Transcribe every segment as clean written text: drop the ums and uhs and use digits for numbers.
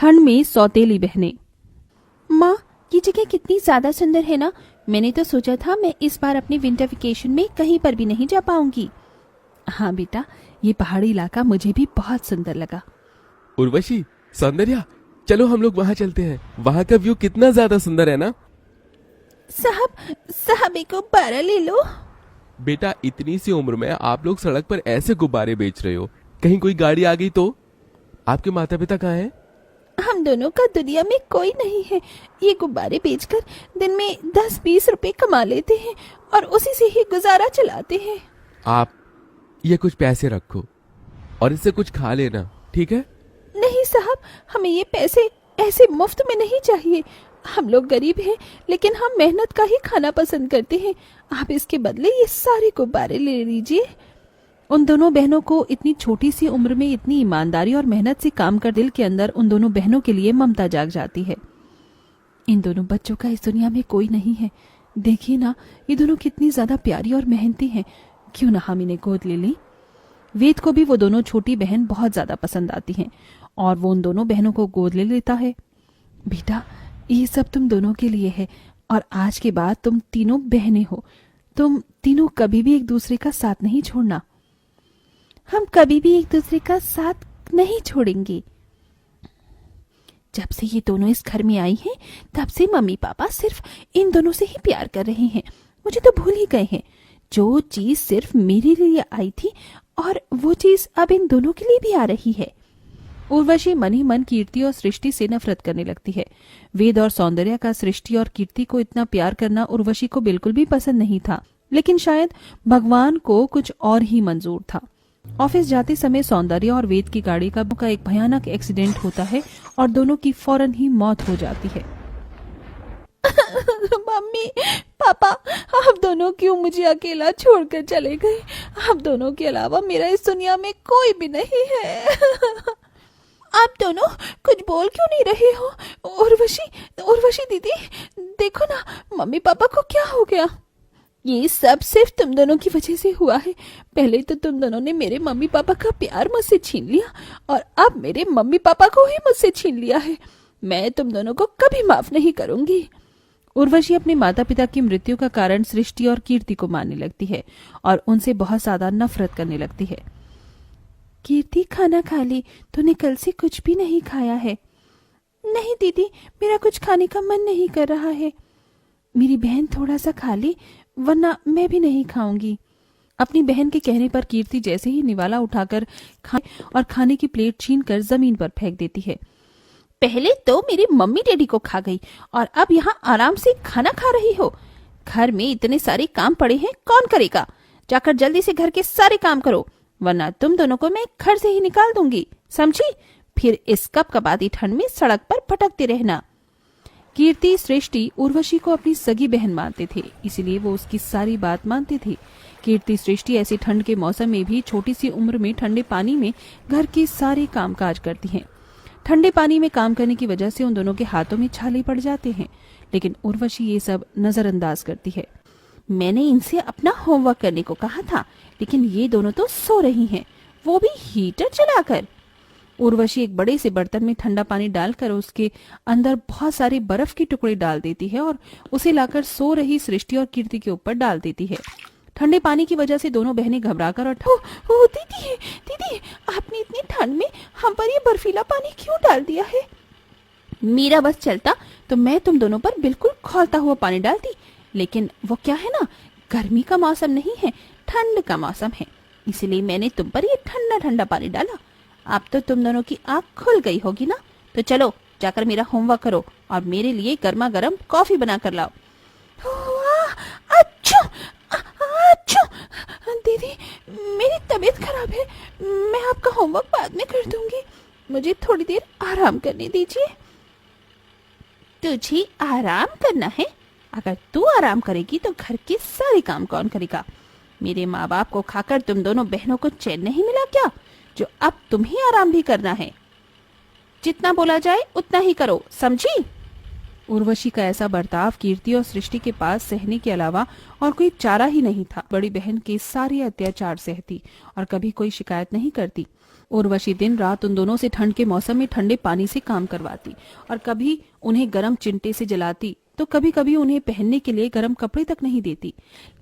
ठंड में सौतेली बहनें। माँ, ये जगह कितनी ज्यादा सुंदर है ना। मैंने तो सोचा था मैं इस बार अपने विंटर वेकेशन में कहीं पर भी नहीं जा पाऊंगी। हाँ बेटा, ये पहाड़ी इलाका मुझे भी बहुत सुंदर लगा। उर्वशी, सौंदर्या, चलो हम लोग वहाँ चलते हैं। वहाँ का व्यू कितना ज्यादा सुंदर है ना। साहब एक गुब्बारा ले लो। बेटा, इतनी सी उम्र में आप लोग सड़क पर ऐसे गुब्बारे बेच रहे हो, कहीं कोई गाड़ी आ गई तो? आपके माता पिता कहाँ हैं? हम दोनों का दुनिया में कोई नहीं है। ये गुब्बारे बेचकर दिन में 10-20 रुपए कमा लेते हैं और उसी से ही गुजारा चलाते हैं। आप ये कुछ पैसे रखो और इससे कुछ खा लेना, ठीक है? नहीं साहब, हमें ये पैसे ऐसे मुफ्त में नहीं चाहिए। हम लोग गरीब हैं, लेकिन हम मेहनत का ही खाना पसंद करते हैं। आप इसके बदले ये सारे गुब्बारे ले लीजिए। उन दोनों बहनों को इतनी छोटी सी उम्र में इतनी ईमानदारी और मेहनत से काम कर दिल के अंदर उन दोनों बहनों के लिए ममता जाग जाती है। इन दोनों बच्चों का इस दुनिया में कोई नहीं है। देखिए ना, ये दोनों कितनी ज्यादा प्यारी और मेहनती हैं। क्यों ना हम इन्हें गोद ले लें। वेद को भी वो दोनों छोटी बहन बहुत ज्यादा पसंद आती हैं और वो उन दोनों बहनों को गोद ले लेता है। बेटा, ये सब तुम दोनों के लिए है और आज के बाद तुम तीनों बहनें हो। तुम तीनों कभी भी एक दूसरे का साथ नहीं छोड़ना। हम कभी भी एक दूसरे का साथ नहीं छोड़ेंगे। जब से ये दोनों इस घर में आई हैं, तब से मम्मी पापा सिर्फ इन दोनों से ही प्यार कर रहे हैं। मुझे तो भूल ही गए हैं। जो चीज सिर्फ मेरे लिए आई थी और वो चीज अब इन दोनों के लिए भी आ रही है। उर्वशी मन ही मन कीर्ति और सृष्टि से नफरत करने लगती है। वेद और सौंदर्य का सृष्टि और कीर्ति को इतना प्यार करना उर्वशी को बिल्कुल भी पसंद नहीं था, लेकिन शायद भगवान को कुछ और ही मंजूर था। ऑफिस जाते समय सौंदर्य और वेद की गाड़ी का एक भयानक एक्सीडेंट होता है और दोनों की फौरन ही मौत हो जाती है। मम्मी पापा, आप दोनों क्यों मुझे अकेला छोड़कर चले गए? आप दोनों के अलावा मेरा इस दुनिया में कोई भी नहीं है। आप दोनों कुछ बोल क्यों नहीं रहे हो? उर्वशी दीदी, देखो ना, मम्मी पापा को क्या हो गया? ये सब सिर्फ तुम दोनों की वजह से हुआ है। पहले तो तुम दोनों ने मेरे मम्मी पापा का प्यार मुझसे छीन लिया और अब मेरे मम्मी पापा को ही मुझसे छीन लिया है। मैं तुम दोनों को कभी माफ नहीं करूंगी। उर्वशी अपने माता पिता की मृत्यु का कारण सृष्टि और कीर्ति को मानने लगती है और उनसे बहुत ज्यादा नफरत करने लगती है। कीर्ति, खाना खा ली। तूने कल से कुछ भी नहीं खाया है। नहीं दीदी, मेरा कुछ खाने का मन नहीं कर रहा है। मेरी बहन थोड़ा सा खा ले, वरना मैं भी नहीं खाऊंगी। अपनी बहन के कहने पर कीर्ति जैसे ही निवाला उठाकर खाने की प्लेट छीनकर जमीन पर फेंक देती है। पहले तो मेरी मम्मी डैडी को खा गई और अब यहाँ आराम से खाना खा रही हो। घर में इतने सारे काम पड़े हैं, कौन करेगा? जाकर जल्दी से घर के सारे काम करो, वरना तुम दोनों को मैं घर से ही निकाल दूंगी, समझी? फिर इस कपकपाती ठंड में सड़क पर भटकते रहना। कीर्ति, सृष्टि उर्वशी को अपनी सगी बहन मानते थे, इसीलिए वो उसकी सारी बात मानते थे। कीर्ति, सृष्टि ऐसी ठंड के मौसम में भी छोटी सी उम्र में ठंडे पानी में घर के सारे कामकाज करती हैं। ठंडे पानी में काम करने की वजह से उन दोनों के हाथों में छाले पड़ जाते हैं, लेकिन उर्वशी ये सब नजरअंदाज करती है। मैंने इनसे अपना होमवर्क करने को कहा था, लेकिन ये दोनों तो सो रही हैं, वो भी हीटर चलाकर। उर्वशी एक बड़े से बर्तन में ठंडा पानी डालकर उसके अंदर बहुत सारे बर्फ के टुकड़े डाल देती है और उसे लाकर सो रही सृष्टि और कीर्ति के ऊपर डाल देती है। ठंडे पानी की वजह से दोनों बहनें घबराकर और दीदी, आपने इतनी ठंड में हम पर ये बर्फीला पानी क्यों डाल दिया है? मेरा बस चलता तो मैं तुम दोनों पर बिल्कुल खौलता हुआ पानी डालती, लेकिन वो क्या है ना, गर्मी का मौसम नहीं है, ठंड का मौसम है, इसलिए मैंने तुम पर ये ठंडा ठंडा पानी डाला। अब तो तुम दोनों की आँख खुल गई होगी ना, तो चलो जाकर मेरा होमवर्क करो और मेरे लिए गर्मा गर्म कॉफी बना कर लाओ। अच्छा दीदी, मेरी तबीयत खराब है, मैं आपका होमवर्क बाद में कर दूंगी, मुझे थोड़ी देर आराम करने दीजिए। तुझे आराम करना है? अगर तू आराम करेगी तो घर के सारे काम कौन करेगा? मेरे माँ बाप को खाकर तुम दोनों बहनों को चैन नहीं मिला क्या, जो अब तुम्हें आराम भी करना है? जितना बोला जाए उतना ही करो, समझी? उर्वशी का ऐसा बर्ताव कीर्ति और सृष्टि के पास सहने के अलावा और कोई चारा ही नहीं था। बड़ी बहन के सारे अत्याचार सहती और कभी कोई शिकायत नहीं करती। उर्वशी दिन रात उन दोनों से ठंड के मौसम में ठंडे पानी से काम करवाती और कभी उन्हें गर्म चिंटे से जलाती तो कभी कभी उन्हें पहनने के लिए गर्म कपड़े तक नहीं देती।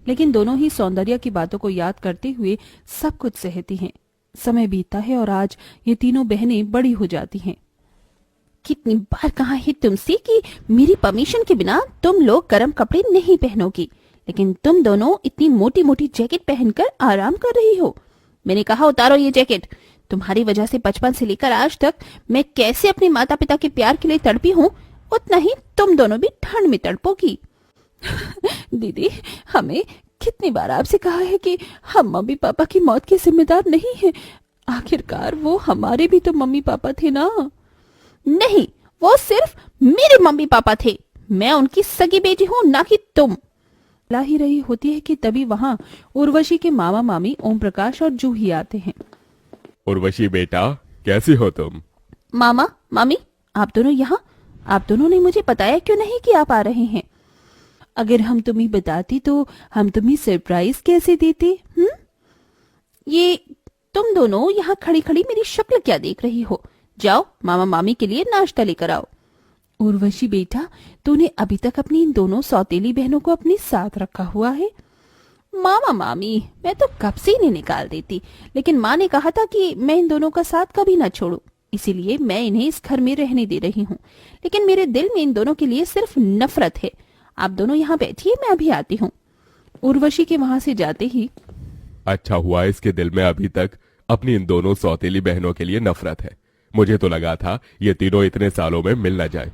लेकिन दोनों ही सौंदर्य की बातों को याद करते हुए सब कुछ सहती हैं। समय बीतता है और आज ये तीनों बहनें बड़ी हो जाती हैं। कितनी बार कहा है तुमसे कि मेरी परमिशन के बिना तुम लोग गर्म कपड़े नहीं पहनोगी, लेकिन तुम दोनों इतनी मोटी मोटी जैकेट पहनकर आराम कर रही हो। मैंने कहा उतारो ये जैकेट। तुम्हारी वजह से बचपन से लेकर आज तक मैं कैसे अपने माता पिता के प्यार के लिए तड़पी हूँ, उतना ही तुम दोनों भी ठंड में तड़पोगी। दीदी, हमें कितनी बार आपसे कहा है कि हम मम्मी पापा की मौत के जिम्मेदार नहीं हैं। आखिरकार वो हमारे भी तो मम्मी पापा थे ना। नहीं, वो सिर्फ मेरे मम्मी पापा थे। मैं उनकी सगी बेटी हूँ, ना कि तुम। ला ही रही होती है कि तभी वहाँ उर्वशी के मामा मामी ओम प्रकाश और जूही आते हैं। उर्वशी बेटा, कैसी हो तुम? मामा मामी, आप दोनों यहाँ? आप दोनों ने मुझे बताया क्यों नहीं कि आप आ रहे हैं? अगर हम तुम्हें बताती तो हम तुम्हें सरप्राइज कैसे देते? ये तुम दोनों यहाँ खड़ी खड़ी मेरी शक्ल क्या देख रही हो? जाओ मामा मामी के लिए नाश्ता लेकर आओ। उर्वशी बेटा, तूने अभी तक अपनी इन दोनों सौतेली बहनों को अपने साथ रखा हुआ है। मामा मामी, मैं तो कब से इन्हें निकाल देती, लेकिन माँ ने कहा था कि मैं इन दोनों का साथ कभी न छोड़ू, इसीलिए मैं इन्हें इस घर में रहने दे रही हूँ। लेकिन मेरे दिल में इन दोनों के लिए सिर्फ नफरत है। आप दोनों यहाँ बैठिए, मैं अभी आती हूँ। उर्वशी के वहां से जाते ही, अच्छा हुआ इसके दिल में अभी तक अपनी इन दोनों सौतेली बहनों के लिए नफरत है। मुझे तो लगा था ये तीनों इतने सालों में मिल न जाए।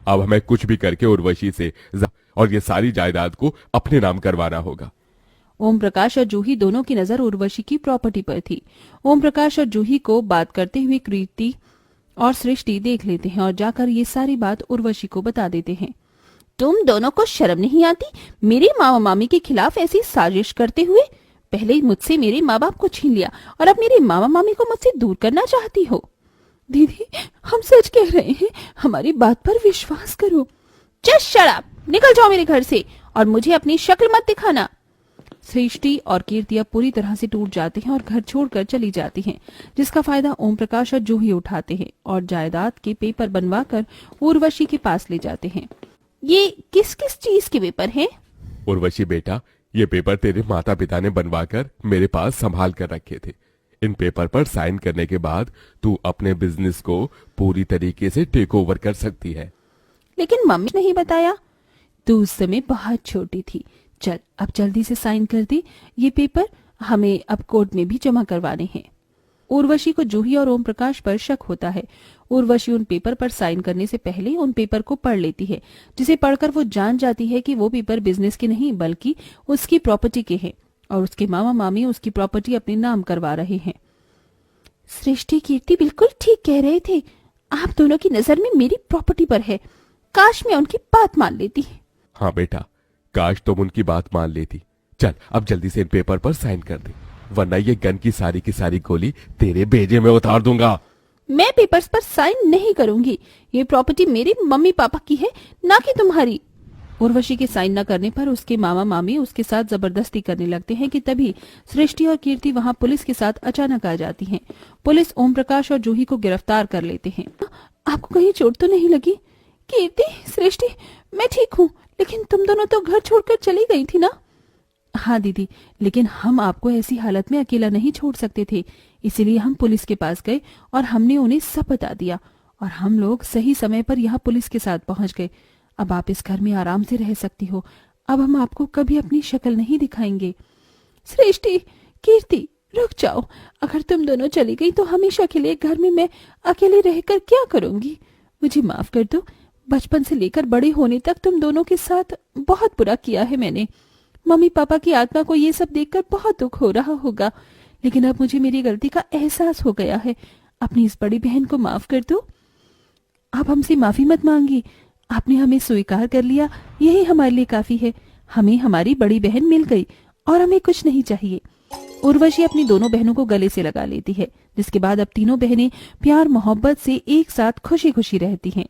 अब हमें कुछ भी करके उर्वशी से और ये सारी जायदाद को अपने नाम करवाना होगा। ओम प्रकाश और जूही दोनों की नजर उर्वशी की प्रॉपर्टी पर थी। ओम प्रकाश और जूही को बात करते हुए कीर्ति और सृष्टि देख लेते हैं और जाकर ये सारी बात उर्वशी को बता देते हैं। तुम दोनों को शर्म नहीं आती मेरे मामा मामी के खिलाफ ऐसी साजिश करते हुए? पहले मुझसे मेरे माँ बाप को छीन लिया और अब मेरे मामा मामी को मुझसे दूर करना चाहती हो। दीदी, हम सच कह रहे हैं, हमारी बात पर विश्वास करो। जस्ट शट अप, निकल जाओ मेरे घर से और मुझे अपनी शक्ल मत दिखाना। सृष्टि और कीर्ति अब पूरी तरह से टूट जाते हैं और घर छोड़कर चली जाती हैं, जिसका फायदा ओम प्रकाश और जूही उठाते हैं और जायदाद के पेपर बनवाकर उर्वशी के पास ले जाते हैं। ये किस किस चीज के पेपर हैं? उर्वशी बेटा, ये पेपर तेरे माता पिता ने बनवाकर मेरे पास संभाल कर रखे थे। इन पेपर पर साइन करने के बाद तू अपने बिजनेस को पूरी तरीके से टेक ओवर कर सकती है। लेकिन मम्मी ने नहीं बताया। तू उस समय बहुत छोटी थी। चल, अब जल्दी से साइन कर दे। ये पेपर हमें अब कोर्ट में भी जमा करवाने हैं। उर्वशी को जूही और ओम प्रकाश पर शक होता है। उर्वशी उन पेपर पर साइन करने से पहले उन पेपर को पढ़ लेती है, जिसे पढ़कर वो जान जाती है कि वो पेपर बिजनेस के नहीं बल्कि उसकी प्रॉपर्टी के हैं और उसके मामा मामी उसकी प्रॉपर्टी अपने नाम करवा रहे हैं। सृष्टि कीर्ति बिल्कुल ठीक कह रहे थे। आप दोनों की नजर में मेरी प्रॉपर्टी पर है। काश मैं उनकी बात मान लेती। हाँ बेटा, काश तुम उनकी बात मान लेती। चल, अब जल्दी से इन पेपर पर साइन कर दे, वरना ये गन की सारी गोली तेरे भेजे में उतार दूंगा। मैं पेपर्स पर साइन नहीं करूंगी। ये प्रॉपर्टी मेरे मम्मी पापा की है, ना कि तुम्हारी। उर्वशी के साइन न करने पर उसके मामा मामी उसके साथ जबरदस्ती करने लगते हैं कि तभी सृष्टि और कीर्ति वहां पुलिस के साथ अचानक आ जाती हैं। पुलिस ओम प्रकाश और जूही को गिरफ्तार कर लेते हैं। आपको कहीं चोट तो नहीं लगी? कीर्ति, सृष्टि, मैं ठीक हूँ, लेकिन तुम दोनों तो घर छोड़कर चली गई थी ना? हाँ दीदी, लेकिन हम आपको ऐसी हालत में अकेला नहीं छोड़ सकते थे, इसीलिए हम पुलिस के पास गए और हमने उन्हें सब बता दिया और हम लोग सही समय पर यहाँ पुलिस के साथ पहुंच गए। अब आप इस घर में आराम से रह सकती हो। अब हम आपको कभी अपनी शक्ल नहीं दिखाएंगे। सृष्टि, कीर्ति, रुक जाओ। अगर तुम दोनों चली गई तो हमेशा के लिए घर में मैं अकेले रहकर क्या करूंगी? मुझे माफ कर दो। बचपन से लेकर बड़े होने तक तुम दोनों के साथ बहुत बुरा किया है मैंने। मम्मी पापा की आत्मा को ये सब देखकर बहुत दुख हो रहा होगा, लेकिन अब मुझे मेरी गलती का एहसास हो गया है। अपनी इस बड़ी बहन को माफ कर दो। आप हमसे माफी मत मांगी। आपने हमें स्वीकार कर लिया, यही हमारे लिए काफी है। हमें हमारी बड़ी बहन मिल गई और हमें कुछ नहीं चाहिए। उर्वशी अपनी दोनों बहनों को गले से लगा लेती है, जिसके बाद अब तीनों बहनें प्यार मोहब्बत से एक साथ खुशी खुशी रहती हैं।